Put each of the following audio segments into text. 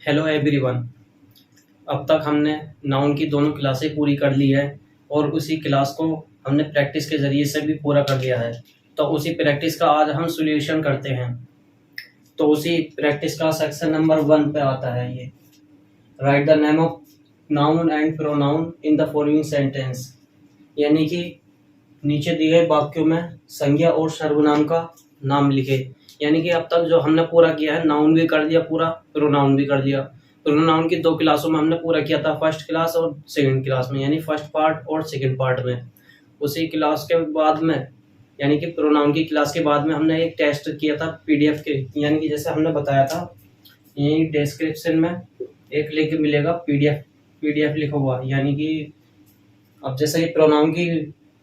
Hello everyone. अब तक हमने नाउन की दोनों क्लासें पूरी कर ली है और उसी क्लास को हमने प्रैक्टिस के ज़रिए से भी पूरा कर लिया है। तो उसी प्रैक्टिस का आज हम सॉल्यूशन करते हैं। तो उसी प्रैक्टिस का सेक्शन नंबर 1 पे आता है ये, right the name of noun and pronoun in the following sentence. यानी कि नीचे दिए गए वाक्यों में संज्ञा और सर्वनाम का नाम लिखे। यानी कि अब तक जो हमने पूरा किया है, नाउन भी कर दिया पूरा, प्रोनाउन भी कर दिया। प्रोनाउन की 2 क्लासों में हमने पूरा किया था, फर्स्ट क्लास और सेकंड क्लास में, यानी फर्स्ट पार्ट और सेकंड पार्ट में। उसी क्लास के बाद में, यानी कि प्रोनाउन की क्लास के बाद में हमने एक टेस्ट किया था पीडीएफ के, यानी कि जैसे हमने बताया था, यही डिस्क्रिप्शन में एक लिंक मिलेगा पीडीएफ लिखा हुआ। यानी कि अब जैसे ये प्रोनाउन की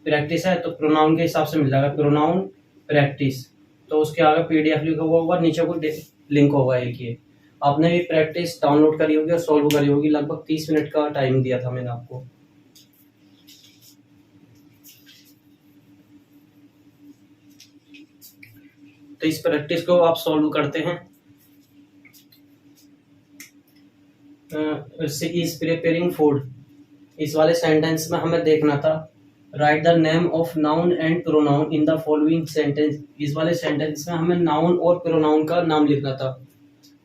प्रैक्टिस है तो प्रोनाउन के हिसाब से मिल जाएगा, प्रोनाउन प्रैक्टिस, तो उसके आगे पीडीएफ लिखा हुआ होगा, नीचे को लिंक होगा एक। ये आपने भी प्रैक्टिस डाउनलोड करी होगी और सॉल्व करी होगी। लगभग 30 मिनट का टाइम दिया था मैंने आपको। तो इस प्रैक्टिस को आप सॉल्व करते हैं। इज प्रिपेयरिंग फूड, इस वाले सेंटेंस में हमें देखना था right the name of noun and pronoun in the following sentence. इस वाले सेंटेंस में हमें नाउन और प्रोनाउन का नाम लिखना था।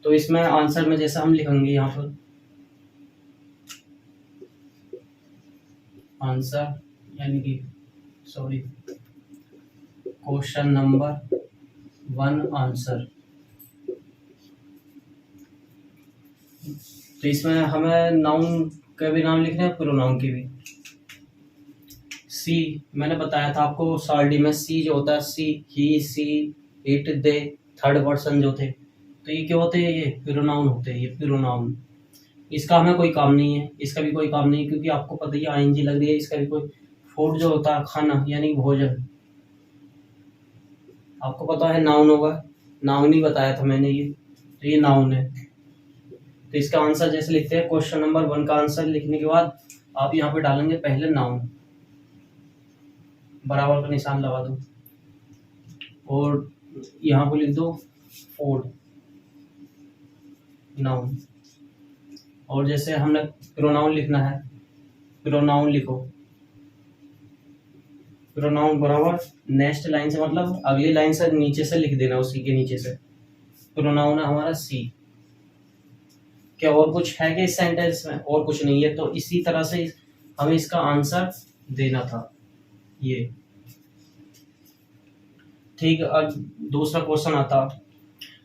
तो इसमें आंसर में जैसा हम लिखेंगे यहाँ पर आंसर, यानी कि सॉरी, क्वेश्चन नंबर 1 आंसर। तो इसमें हमें नाउन के भी नाम लिखने हैं, प्रोनाउन के भी। सी, मैंने बताया था आपको साल्डी में सी जो होता है, सी, ही, she, it, they, third person जो थे, तो ये क्या होते हैं? ये प्रोनाउन होते हैं, ये प्रोनाउन। इसका हमें कोई काम नहीं है, इसका भी कोई काम नहीं है, क्योंकि आपको पता ही आईएनजी लग रही है। इसका भी कोई, फूड जो होता है खाना, यानी भोजन, आपको पता है नाउन होगा, नाउन ही बताया था मैंने ये, तो ये नाउन है। तो इसका आंसर जैसे लिखते हैं, क्वेश्चन नंबर 1 का आंसर लिखने के बाद आप यहाँ पे डालेंगे पहले नाउन, बराबर का निशान लगा दो और यहाँ पे लिख दो फूड, नाउन। और जैसे हमने प्रोनाउन लिखना है, प्रोनाउन लिखो, प्रोनाउन बराबर नेक्स्ट लाइन से, मतलब अगली लाइन से नीचे से लिख देना, उसी के नीचे से। प्रोनाउन है हमारा सी। क्या और कुछ है कि इस सेंटेंस में? और कुछ नहीं है। तो इसी तरह से हमें इसका आंसर देना था ये, ठीक। अब दूसरा क्वेश्चन आता,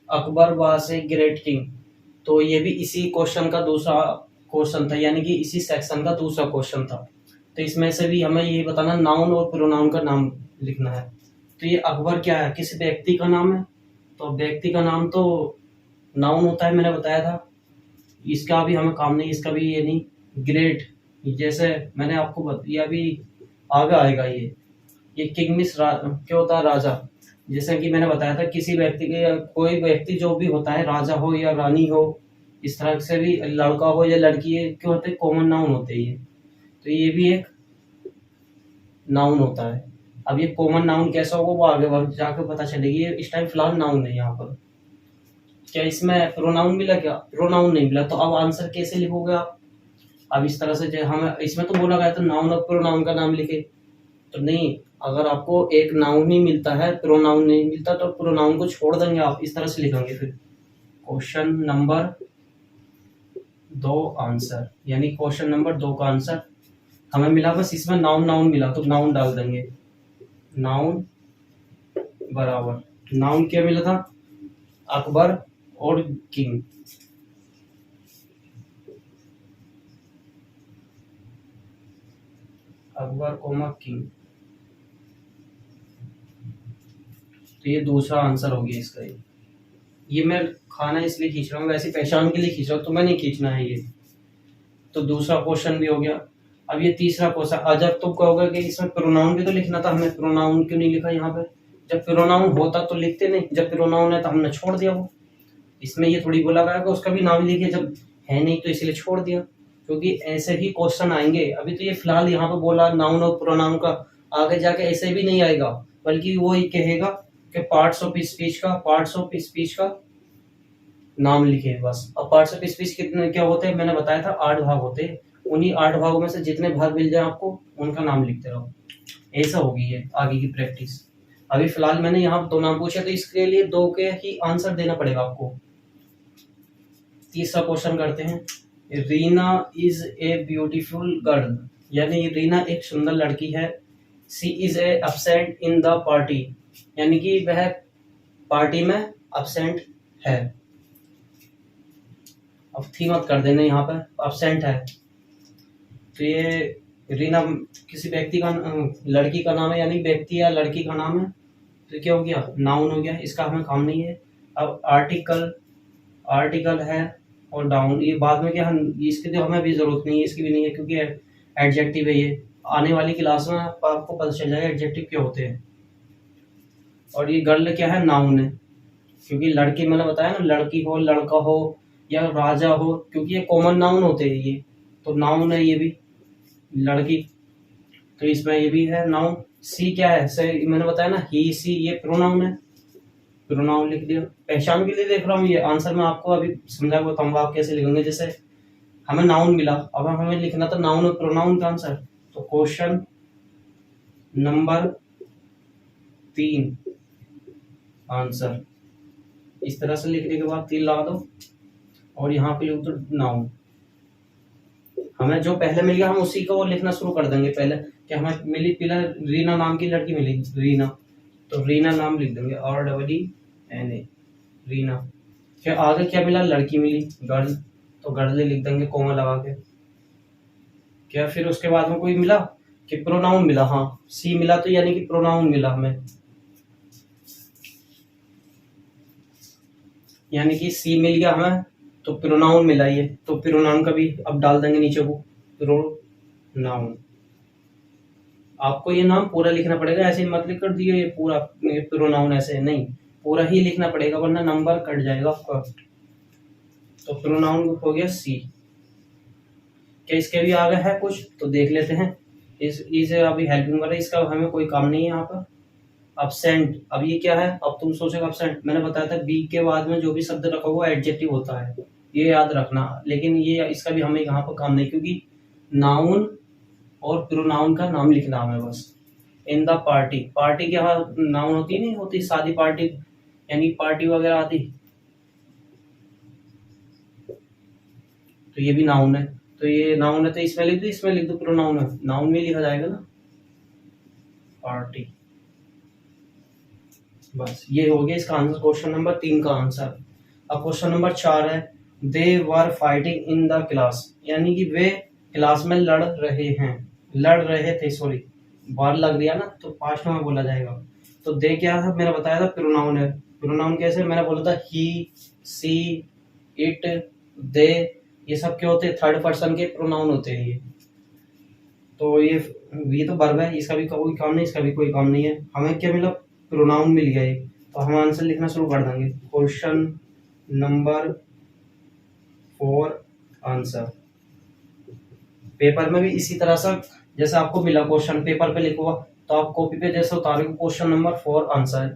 Akbar was a great king. तो ये भी इसी क्वेश्चन का दूसरा क्वेश्चन था, यानी कि इसी सेक्शन का दूसरा क्वेश्चन था। तो इसमें से भी हमें ये बताना, नाउन और प्रोनाउन का नाम लिखना है। तो ये अकबर क्या है? किसी व्यक्ति का नाम है, तो व्यक्ति का नाम तो नाउन होता है, मैंने बताया था। इसका भी हमें काम नहीं, इसका भी ये नहीं। ग्रेट, जैसे मैंने आपको बताया, भी आगे आएगा ये किंग मिस क्या होता है? राजा। जैसे कि मैंने बताया था, किसी व्यक्ति के, कोई व्यक्ति जो भी होता है, राजा हो या रानी हो, इस तरह से भी, लड़का हो या लड़की है, क्यों होते हैं? कॉमन नाउन होते हैं ये। तो ये भी एक नाउन होता है। अब ये कॉमन नाउन कैसा होगा वो आगे बढ़ जाकर पता चलेगी। इस टाइम फिलहाल नाउन है यहाँ पर। क्या इसमें प्रोनाउन मिला? क्या प्रोनाउन नहीं मिला। तो अब आंसर कैसे लिखोगे आप? अब इस तरह से, हमें इसमें तो बोला गया था नाउन और प्रोनाउन का नाम लिखे, तो नहीं। अगर आपको एक नाउन ही मिलता है, प्रोनाउन नहीं मिलता, तो प्रोनाउन को छोड़ देंगे आप, इस तरह से लिखेंगे। फिर क्वेश्चन नंबर 2 आंसर, यानी क्वेश्चन नंबर 2 का आंसर हमें मिला, बस इसमें नाउन नाउन मिला तो नाउन डाल देंगे। नाउन बराबर, नाउन क्या मिला था? अकबर और किंग। अकबर कोमा किंग, तो ये दूसरा आंसर हो गया इसका। ये मैं खाना इसलिए खींच रहा हूँ, वैसे पहचान के लिए खींच रहा हूँ, तो मैं नहीं खींचना है ये। तो दूसरा क्वेश्चन भी हो गया। अब ये तीसरा क्वेश्चन, अजब तो कहोगे कि इसमें प्रोनाउन भी तो लिखना था, हमने प्रोनाउन क्यों नहीं लिखा यहाँ पे? जब प्रोनाउन होता तो लिखते नहीं, जब प्रोनाउन है तो हमने छोड़ दिया वो। इसमें ये थोड़ी बोला गया कि उसका भी नाम लिखिए, जब है नहीं तो इसलिए छोड़ दिया, क्योंकि ऐसे ही क्वेश्चन आएंगे। अभी तो ये फिलहाल यहाँ पे बोला नाउन और प्रोनाउन का, आगे जाके ऐसे भी नहीं आएगा, बल्कि वो ही कहेगा कि पार्ट्स ऑफ स्पीच का नाम लिखे बस। अब पार्ट्स ऑफ स्पीच कितने क्या होते हैं, मैंने बताया था 8 भाग होते हैं। उन्हीं 8 भागों में से जितने भाग मिल जाए आपको उनका नाम लिखते रहो। ऐसा होगी ये आगे की प्रैक्टिस। अभी फिलहाल मैंने यहाँ 2 नाम पूछे तो इसके लिए 2 के ही आंसर देना पड़ेगा आपको। तीसरा क्वेश्चन करते हैं। Reena is a beautiful girl, यानी रीना एक सुंदर लड़की है। She is a absent in the party, यानी कि वह पार्टी में absent है। अब थी मत कर देना, यहाँ पर absent है तो ये रीना किसी व्यक्ति का लड़की का नाम है, यानी व्यक्ति या लड़की का नाम है तो क्या हो गया, नाउन हो गया, इसका हमें काम नहीं है। अब आर्टिकल है और डाउन, ये बाद में क्या इसकी तो हमें भी जरूरत नहीं है, इसकी भी नहीं है क्योंकि एडजेक्टिव है ये। आने वाली क्लास में आपको पता चल जाएगा एडजेक्टिव क्या होते हैं। और ये गर्ल क्या है, नाउन है, क्योंकि लड़की मैंने बताया ना, लड़की हो, लड़का हो या राजा हो, क्योंकि ये कॉमन नाउन होते हैं ये, तो नाउन है ये भी लड़की, तो इसमें ये भी है नाउन। सी क्या है, सही मैंने बताया ना, ही सी, ये प्रोनाउन है, प्रोनाउन लिख दिया। पहचान के लिए देख रहा हूँ, ये आंसर में आपको अभी समझा के बताऊंगा आप कैसे लिखेंगे। जैसे हमें नाउन मिला, अब हमें लिखना था नाउन और प्रोनाउन का आंसर, तो क्वेश्चन नंबर 3 आंसर इस तरह से लिखने के बाद 3 लगा दो और यहाँ पे लिख दो नाउन। हमें जो पहले मिल गया हम उसी को लिखना शुरू कर देंगे। पहले कि हमें मिली पहले रीना नाम की लड़की मिली, रीना, तो रीना नाम लिख देंगे, REENA, रीना। फिर आगे क्या मिला, लड़की मिली, गर्ल, तो गर्ल लिख देंगे कोमा लगा के। क्या फिर उसके बाद में कोई मिला कि प्रोनाउन मिला, हाँ सी मिला, तो यानी कि प्रोनाउन मिला हमें, यानी कि सी मिल गया हमें तो प्रोनाउन मिला ये, तो प्रोनाउन का भी अब डाल देंगे नीचे को, प्रोनाउन। आपको ये नाम पूरा लिखना पड़ेगा, ऐसे मत लिख कर दिए ये पूरा प्रोनाउन, ऐसे नहीं, पूरा ही लिखना पड़ेगा वरना नंबर कट जाएगा आपका। तो प्रोनाउन हो गया सी। क्या इसके भी आगे है कुछ तो देख लेते हैं। इस अभी हेल्पिंग वर्ब है, इसका हमें कोई काम नहीं है यहाँ पर। अब्सेंट, अब ये क्या है, अब तुम सोचोगे अब्सेंट, मैंने बताया था बी के बाद में जो भी शब्द रखा हुआ एडजेक्टिव होता है, ये याद रखना। लेकिन ये इसका भी हमें यहाँ पर काम नहीं, क्योंकि नाउन और प्रोनाउन का नाम लिखना हमें बस। इन द पार्टी, पार्टी क्या नाउन होती नहीं होती, शादी पार्टी यानी पार्टी वगैरह आती, तो ये भी नाउन है, तो ये नाउन है तो इसमें लिख दो, इसमें लिख दो प्रोनाउन है, नाउन में लिखा जाएगा ना पार्टी। बस ये हो गया इसका आंसर, क्वेश्चन नंबर 3 का आंसर। अब क्वेश्चन नंबर 4 है, they were fighting in the class, यानी कि वे क्लास में लड़ रहे थे, सॉरी वार लग गया ना तो पास्ट में बोला जाएगा। तो दे क्या था, मैंने बताया था प्रोनाउन है। प्रोनाउन कैसे, मैंने बोला था ही, सी, इट, दे, ये सब क्या होते हैं, थर्ड पर्सन के प्रोनाउन होते हैं ये। तो ये तो वर्ब है, इसका भी कोई काम नहीं, इसका भी कोई काम नहीं है। हमें क्या मिला, प्रोनाउन मिल गया ये, तो हम आंसर लिखना शुरू कर देंगे। Question number 4 answer. पेपर में भी इसी तरह से जैसे आपको मिला क्वेश्चन पेपर पे लिखो, तो आप कॉपी पे जैसे उतारोगे क्वेश्चन नंबर 4 आंसर,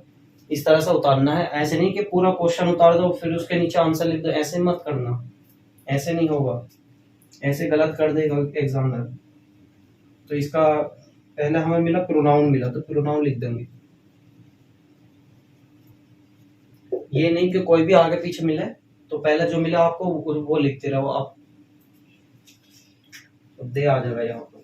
इस तरह से उतारना है। ऐसे नहीं कि पूरा क्वेश्चन उतार दो फिर उसके नीचे आंसर लिख दो, ऐसे मत करना, ऐसे नहीं होगा, ऐसे गलत कर देगा एग्जामिनर। तो इसका पहले हमें मिला प्रोनाउन मिला, तो प्रोनाउन लिख देंगे, ये नहीं कि कोई भी आगे पीछे मिले तो पहले जो मिला आपको वो लिखते रहो आप, तो दे आ जाएगा यहाँ पर।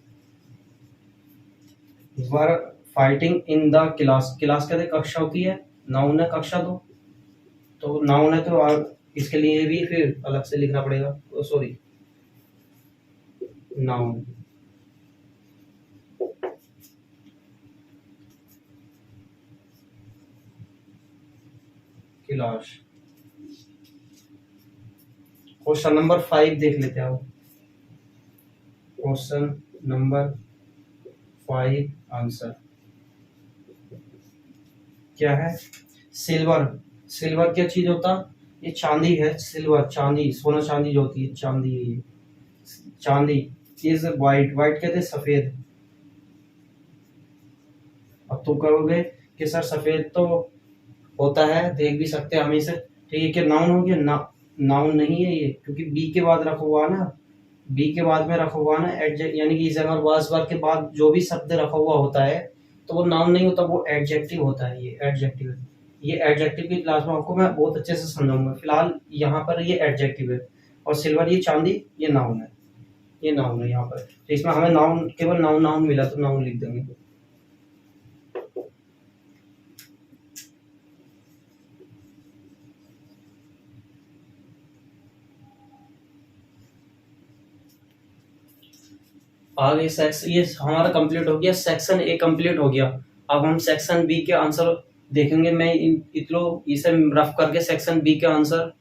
वर fighting in the class, class कहते कक्षा होती है, नाउन है कक्षा, तो नाउन है तो इसके लिए भी फिर अलग से लिखना पड़ेगा, sorry noun. Class. Question number 5 देख लेते हैं। क्वेश्चन नंबर 5 आंसर क्या है, सिल्वर। सिल्वर क्या चीज होता, ये चांदी है, सिल्वर चांदी, सोना चांदी जो होती है चांदी है ये। चांदी इज वाइट, वाइट कहते हैं सफेद। अब तुम कहोगे कि सर सफेद तो होता है, देख भी सकते हैं हमें से, ठीक है, क्या नाउन हो गया ना, नाउन नहीं है ये, क्योंकि बी के बाद रखा हुआ ना, बी के बाद में रखा हुआ ना एडजेक्ट, यानी कि इस अगर वाज वर्ब के बाद जो भी शब्द रखा हुआ होता है तो वो नाउन नहीं होता, वो एडजेक्टिव होता है। ये एडजेक्टिव है। ये एडजेक्टिव की क्लास में आपको मैं बहुत अच्छे से समझाऊंगा। फिलहाल यहाँ पर ये एडजेक्टिव है, और सिल्वर ये चांदी ये नाउन है। ये नाउन है यहाँ पर, तो इसमें हमें नाउन केवल नाउन नाउन मिला तो नाउन लिख देंगे। आगे सेक्स ये हमारा कंप्लीट हो गया, सेक्शन ए कंप्लीट हो गया। अब हम सेक्शन बी के आंसर देखेंगे। मैं इतलो इसे रफ करके सेक्शन बी के आंसर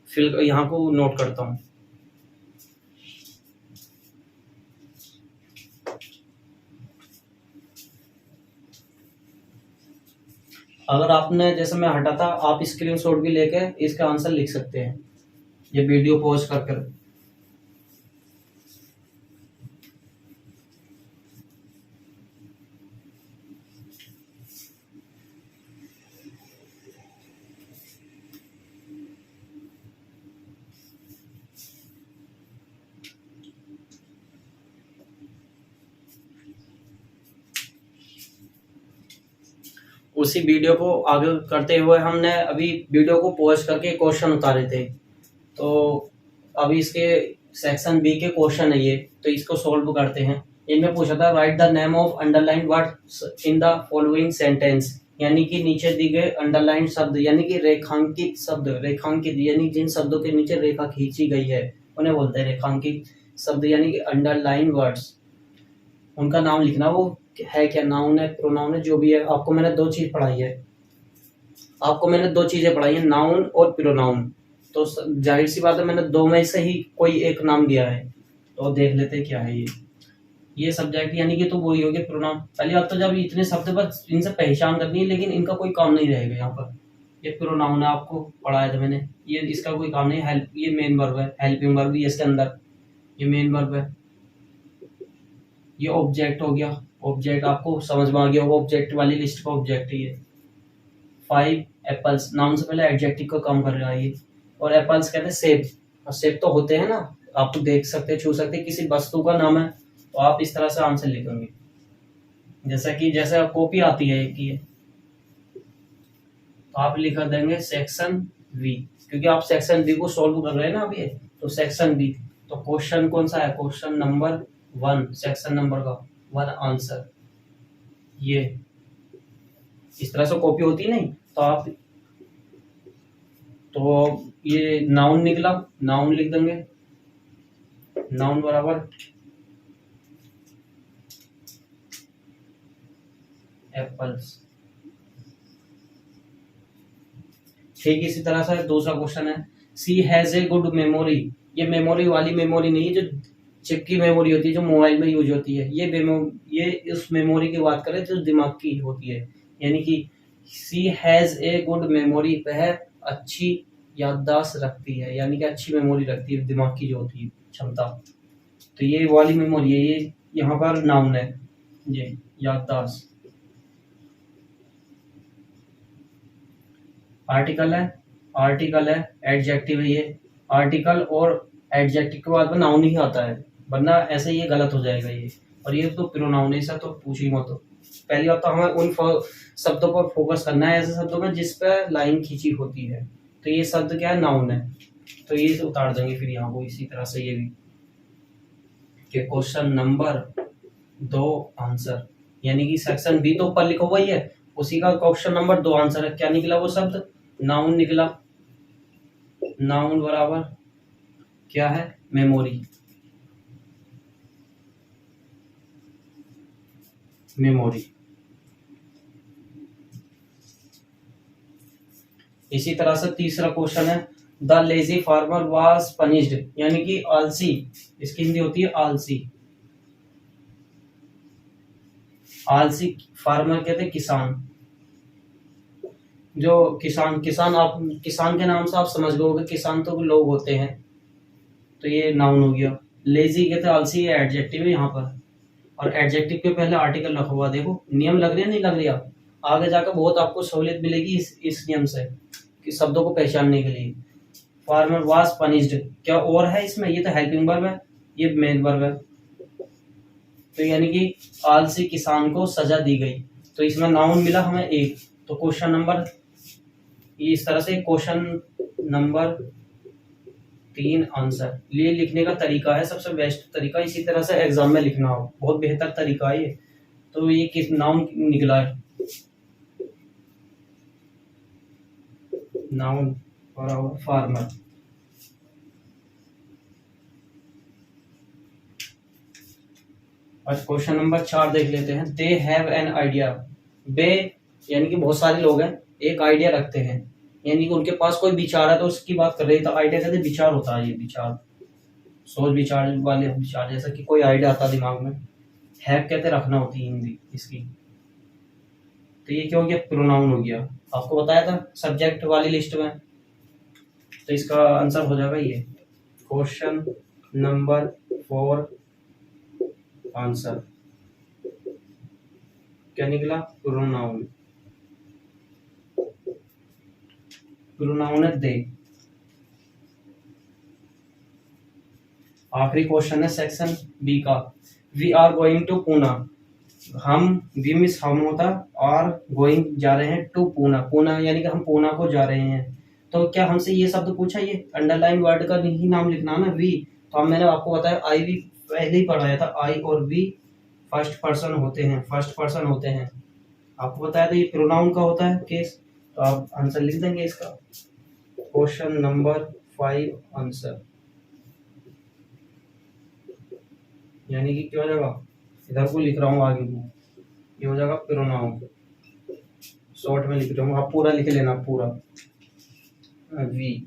फिल यहाँ को नोट करता हूँ। अगर आपने जैसे मैं हटा था, आप स्क्रीनशॉट भी लेके इसका आंसर लिख सकते हैं, ये वीडियो पॉज कर कर। उसी वीडियो को आगे करते हुए हमने अभी वीडियो को पॉज करके क्वेश्चन उतारे थे। तो अभी इसके सेक्शन बी के क्वेश्चन है ये, तो इसको सॉल्व करते हैं। इनमें पूछा था right the name of underline words in the following sentence, यानी कि नीचे दी गए अंडरलाइन शब्द, यानी कि रेखांकित शब्द, रेखांकित यानी जिन शब्दों के नीचे रेखा खींची गई है उन्हें बोलते हैं रेखांकित शब्द, यानी कि अंडरलाइन वर्ड्स। उनका नाम लिखना, वो है क्या, नाउन है प्रोनाउन है, जो भी है। आपको मैंने दो चीज पढ़ाई है, आपको मैंने दो चीजें पढ़ाई है, नाउन और प्रोनाउन। तो जाहिर सी बात है मैंने दो में से ही कोई एक नाम दिया है, तो देख लेते क्या है ये सब्जेक्ट, यानी कि तो वही हो गया प्रोनाउन। पहली बात तो जब इतने शब्द बस इनसे पहचान करनी है, लेकिन इनका कोई काम नहीं रहेगा यहाँ पर। ये प्रोनाउन है, आपको पढ़ाया था मैंने, ये इसका कोई काम नहीं। हेल्प ये मेन वर्ब है, हेल्पिंग वर्ब भी इसके अंदर, ये मेन वर्ब है। ये ऑब्जेक्ट हो गया, ऑब्जेक्ट आपको समझ में आ गया होगा, ऑब्जेक्ट वाली लिस्ट का ऑब्जेक्ट है ये। 5 एप्पल्स, नाउन से पहले एडजेक्टिव का काम कर रहा है ये। और एप्पल्स कहते हैं सेब, और सेब तो होते हैं ना, आप देख सकते हैं छू सकते हैं, किसी वस्तु का नाम है, तो आप इस तरह से आंसर लिखेंगे। जैसा कि जैसे कॉपी आती है एक ये, तो आप लिख देंगे सेक्शन बी, क्योंकि आप सेक्शन बी को सॉल्व कर रहे हैं ना अभी, तो सेक्शन बी। तो क्वेश्चन कौन सा है, क्वेश्चन नंबर 1, सेक्शन नंबर का 1 आंसर। ये इस तरह से कॉपी होती नहीं, तो आप तो ये नाउन निकला, नाउन लिख देंगे, नाउन बराबर एप्पल्स। ठीक इसी तरह से दूसरा क्वेश्चन है, सी हैज ए गुड मेमोरी। ये मेमोरी वाली मेमोरी नहीं है जो चिप की मेमोरी होती है, जो मोबाइल में यूज होती है। ये इस मेमोरी की बात करें जो दिमाग की होती है, यानी कि सी हैज ए गुड मेमोरी, वह अच्छी याददाश्त रखती है, यानी कि अच्छी मेमोरी रखती है, दिमाग की जो होती है क्षमता। तो ये वाली मेमोरी है, ये यहाँ पर नाउन है, ये याददाश्त। आर्टिकल है, एडजेक्टिव है ये। आर्टिकल और एडजेक्टिव के बाद में नाउन ही आता है, वरना ऐसे ये गलत हो जाएगा ये। और ये तो प्रोनाउन है, ऐसा तो पूछ ही मत। पहली बात तो हमें उन शब्दों पर फोकस करना है, ऐसे शब्दों में जिस पर लाइन खींची होती है। तो ये शब्द क्या है, नाउन है, तो ये उतार देंगे फिर यहाँ को इसी तरह से। ये भी कि क्वेश्चन नंबर 2 आंसर, यानी कि सेक्शन बी तो ऊपर लिखा हुआ ही है, उसी का क्वेश्चन नंबर 2 आंसर है। क्या निकला वो शब्द, नाउन निकला। नाउन बराबर क्या है, मेमोरी, मेमोरी। इसी तरह से तीसरा क्वेश्चन है, the lazy farmer was punished, यानी कि आलसी, इसकी हिंदी होती है आलसी। आलसी फार्मर कहते हैं किसान, जो किसान आप किसान के नाम से आप समझ गए, किसान तो लोग होते हैं, तो ये नाउन हो गया। लेजी कहते हैं आलसी, ये एडजेक्टिव है यहाँ पर, और एडजेक्टिव के पहले आर्टिकल रखा हुआ। देखो नियम लग रही है नहीं लग रही, आगे जाकर बहुत आपको सहूलियत मिलेगी इस नियम से कि शब्दों को पहचानने के लिए। फार्मर वाज पनिश्ड, क्या और है इसमें, ये तो हेल्पिंग वर्ब है, ये मेन वर्ब है। तो यानी कि आलसी किसान को सजा दी गई, तो इसमें नाउन मिला हमें एक। तो क्वेश्चन नंबर, ये इस तरह से क्वेश्चन नंबर 3 आंसर। ये लिखने का तरीका है सबसे बेस्ट तरीका, इसी तरह से एग्जाम में लिखना हो, बहुत बेहतर तरीका है ये। तो ये किस नाउन निकला है, नाउन और फार्मर। आज क्वेश्चन नंबर 4 देख लेते हैं। दे हैव एन आइडिया, बे यानी कि बहुत सारे लोग हैं, एक आइडिया रखते हैं, यानी कि उनके पास कोई विचार है तो उसकी बात कर रही है। तो आइडिया कहते हैं विचार होता है, ये विचार, सोच विचार वाले विचार, जैसा कि कोई आइडिया आता दिमाग में। हैव कहते रखना होती है हिंदी इसकी। तो ये क्या हो गया, प्रोनाउन हो गया, आपको बताया था सब्जेक्ट वाली लिस्ट में। तो इसका आंसर हो जाएगा ये क्वेश्चन नंबर 4 आंसर। क्या निकला, प्रोनाउन। प्रोनाउन है दे। आखिरी क्वेश्चन है सेक्शन बी का। We are going to Poona, हम, वी मिस हम होता, आर गोइंग जा रहे हैं, टू पूना, पूना यानी कि हम पूना को जा रहे हैं। तो क्या हमसे ये शब्द पूछा, ये अंडरलाइन वर्ड का ही नाम लिखना ना, वी। तो अब मैंने आपको बताया आई वी पहले ही पढ़ाया था, आई और वी फर्स्ट पर्सन होते हैं, फर्स्ट पर्सन होते हैं, आपको बताया था। ये प्रोनाउन का होता है केस। तो आप आंसर लिख देंगे इसका, क्वेश्चन नंबर 5 आंसर। यानी कि क्या हो जाएगा, इधर को लिख रहा हूँ आगे को, ये हो जाएगा प्रोनाउन, शॉर्ट में लिख रहा हूँ, आप पूरा लिख लेना, पूरा वी।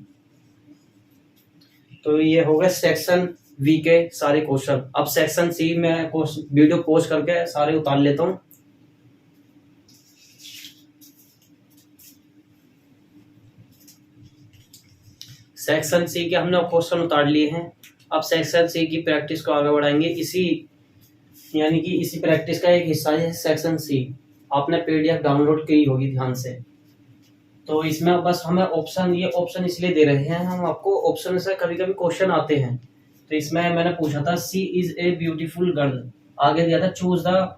तो ये हो गए सेक्शन वी के सारे क्वेश्चन। अब सेक्शन सी में वीडियो पोस्ट करके सारे उतार लेता हूँ। सेक्शन सी के हमने क्वेश्चन उतार लिए हैं। अब सेक्शन सी की प्रैक्टिस को आगे बढ़ाएंगे। इसी यानी कि इसी प्रैक्टिस का एक हिस्सा है सेक्शन सी। आपने पीडीएफ डाउनलोड की होगी ध्यान से। तो इसमें बस हमें ऑप्शन, ये ऑप्शन इसलिए दे रहे हैं हम आपको, ऑप्शन से कभी कभी क्वेश्चन आते हैं। तो इसमें मैंने पूछा था she is a beautiful girl, आगे दिया था choose the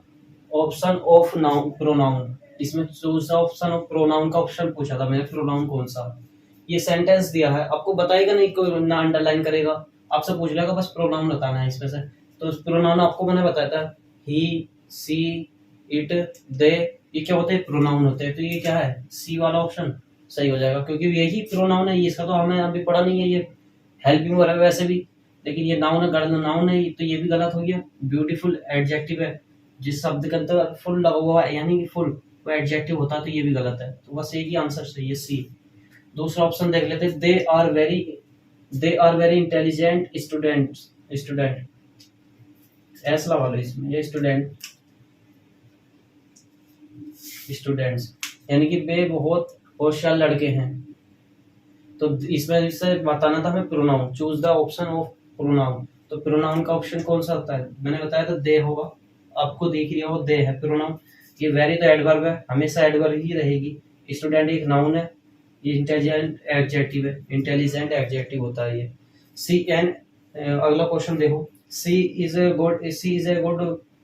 option of noun pronoun. इसमें choose the option of pronoun का ऑप्शन पूछा था मैंने, प्रोनाउन कौन सा। ये सेंटेंस दिया है, आपको बताएगा नहीं, कोई ना अंडरलाइन करेगा, आपसे पूछ लेगा, बस प्रोनाउन बताना है इसमें से। तो प्रोनाउन आपको मैंने बताया था, ही, सी, इट, दे, ये क्या होते हैं, प्रोनाउन होते हैं। तो ये क्या है, सी वाला ऑप्शन सही हो जाएगा, क्योंकि यही प्रोनाउन है। इसका तो हमें अभी पढ़ा नहीं है, ये हेल्पिंग वर्ब है वैसे भी, लेकिन ये नाउन है, गर्ल नाउन है, तो ये भी गलत हो गया। ब्यूटीफुल एडजेक्टिव है, जिस शब्द के अंदर फुल लगा हुआ है यानी कि फुल, वो एडजेक्टिव होता है, तो ये भी गलत है। तो बस एक ही आंसर सही है, सी। दूसरा ऑप्शन देख लेते हैं, they are very intelligent students लगा लो इसमें, ये स्टूडेंट्स यानी कि वे बहुत होशियार लड़के हैं। तो इसमें से बताना था हमें pronoun, choose the option of pronoun. तो प्रोनाउन का ऑप्शन कौन सा होता है, मैंने बताया था दे होगा, आपको देख लिया वो दे है प्रोनाउन। ये वेरी तो एडवर्ब है, हमेशा एडवर्ब ही रहेगी। स्टूडेंट एक नाउन है, ये इंटेलिजेंट एडजेक्टिव है, इंटेलिजेंट एडजेक्टिव होता है ये। सी एन, अगला क्वेश्चन देखो, सी इज ए गुड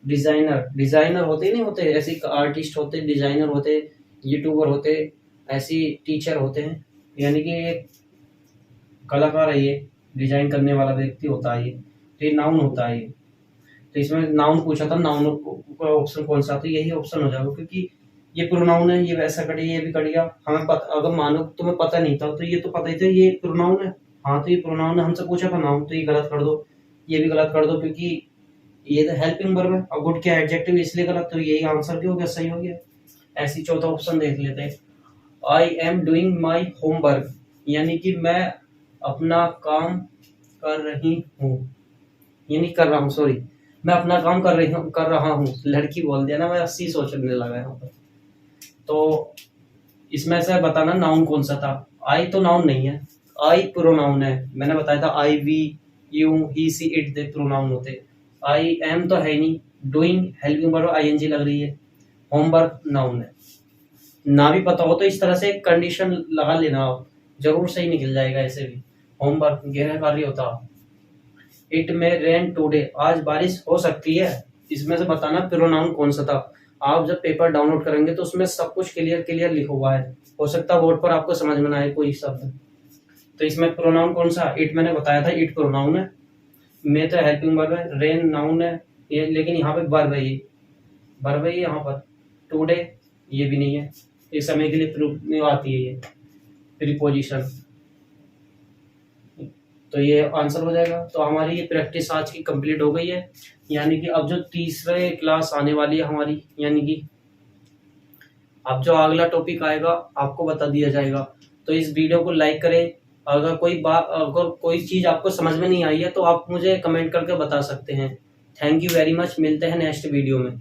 डिजाइनर होते ही नहीं होते, ऐसे आर्टिस्ट होते, डिजाइनर होते, यूट्यूबर होते, ऐसी टीचर होते हैं, यानी कि एक कलाकार है, ये डिजाइन करने वाला व्यक्ति होता है ये। तो ये नाउन होता है ये। तो इसमें नाउन पूछा था, नाउन का ऑप्शन कौन सा, तो यही ऑप्शन हो जाएगा, क्योंकि ये प्रोनाउन है, ये वैसा कट गया, ये भी कट गया। हमें पता, अगर मानो तुम्हें पता नहीं था तो ये तो पता ही था ये प्रोनाउन है। हाँ, तो ये प्रोनाउन है, हमसे पूछा था नाउन, तो ये गलत कर दो, ये भी गलत कर दो, क्योंकि ये तो हेल्पिंग वर्ब है और गुड क्या एडजेक्टिव, इसलिए गलत। तो यही आंसर भी हो गया, सही हो गया। ऐसी चौथा ऑप्शन देख लेते हैं, I am doing my homework, यानी कि मैं अपना काम कर रही हूँ, यानी कर रहा हूँ, सॉरी, मैं अपना काम कर रहा हूँ, लड़की बोल दिया ना, मैं सी सोचने लगा यहाँ पर। तो इसमें से बताना नाउन कौन सा था। आई तो नाउन नहीं है, आई प्रोनाउन है, मैंने बताया था I, we, you, he, she, it they pronoun होते। आई एम तो है नहीं, डूइंग हेल्पिंग वर्ब आईएनजी लग रही है, होमवर्क नाउन है। ना भी पता हो तो इस तरह से कंडीशन लगा लेना आप, जरूर सही निकल जाएगा ऐसे भी। होमवर्क गृह कार्य होता। इट में रेन टुडे, आज बारिश हो सकती है। इसमें से बताना प्रोनाउन कौन सा था। आप जब पेपर डाउनलोड करेंगे तो उसमें सब कुछ क्लियर क्लियर लिखा हुआ है, हो सकता है बोर्ड पर आपको समझ में ना आए कोई शब्द। तो इसमें प्रोनाउन कौन सा, इट मैंने बताया था, इट प्रोनाउन है। मे तो हेल्पिंग वर्ब है, रेन नाउन है ये, लेकिन यहाँ पे वर्ब है, ये वर्ब है यहाँ पर। टुडे ये भी नहीं है, इस समय के लिए प्रयोग में आती है ये प्रीपोजिशन। तो ये आंसर हो जाएगा। तो हमारी ये प्रैक्टिस आज की कंप्लीट हो गई है, यानी कि अब जो तीसरे क्लास आने वाली है हमारी, यानी कि अब जो अगला टॉपिक आएगा आपको बता दिया जाएगा। तो इस वीडियो को लाइक करें। अगर कोई चीज आपको समझ में नहीं आई है तो आप मुझे कमेंट करके बता सकते हैं। थैंक यू वेरी मच, मिलते हैं नेक्स्ट वीडियो में।